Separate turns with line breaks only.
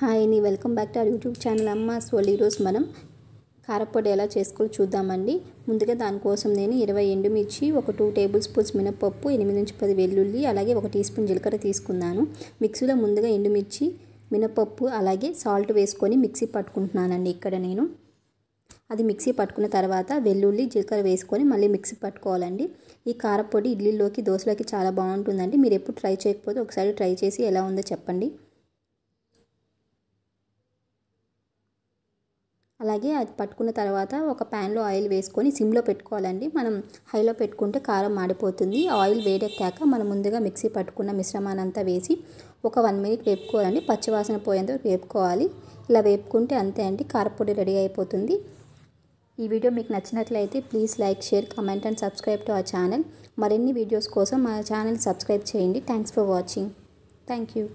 Hi అండి, welcome back to our YouTube channel అమ్మాస్ world. ఈరోజు మనం కారపొడి ఎలా చేసుకోవాలో చూద్దామండి. ముందుగా దానికోసం నేను 20 ఎండుమిర్చి, ఒక 2 టేబుల్ స్పూన్స్ మినపప్పు, 8 నుంచి 10 వెల్లుల్లి, అలాగే 1 టీ స్పూన్ జీలకర్ర తీసుకున్నాను. మిక్సీలో ముందుగా ఎండుమిర్చి, మినపప్పు అలాగే సాల్ట్ వేసుకొని మిక్సీ పట్టుకుంటున్నానండి. ఇక్కడ నేను అది మిక్సీ పట్టుకున్న తర్వాత వెల్లుల్లి, జీలకర్ర వేసుకొని మళ్ళీ మిక్సీ పట్టుకోవాలండి. ఈ కారపొడి ఇడ్లీలోకి, దోశలోకి చాలా బాగుంటుందండి. మీరు ఎప్పుడు ట్రై చేయకపోతే ఒకసారి ట్రై చేసి ఎలా ఉందో చెప్పండి. అలాగే అది పట్టుకున్న తర్వాత ఒక ప్యాన్లో ఆయిల్ వేసుకొని సిమ్లో పెట్టుకోవాలండి. మనం హైలో పెట్టుకుంటే కారం మాడిపోతుంది. ఆయిల్ వేడెక్కాక మనం ముందుగా మిక్సీ పట్టుకున్న మిశ్రమాన్ని అంతా వేసి ఒక 1 మినిట్ వేపుకోవాలండి. పచ్చివాసన పోయేంత వరకు వేపుకోవాలి. ఇలా వేపుకుంటే అంతే అండి, కారపొడి రెడీ అయిపోతుంది. ఈ వీడియో మీకు నచ్చినట్లయితే please like, share, comment and subscribe to our channel. మరిన్ని వీడియోస్ కోసం మా ఛానల్ సబ్స్క్రైబ్ చేయండి. Thanks for watching. Thank you.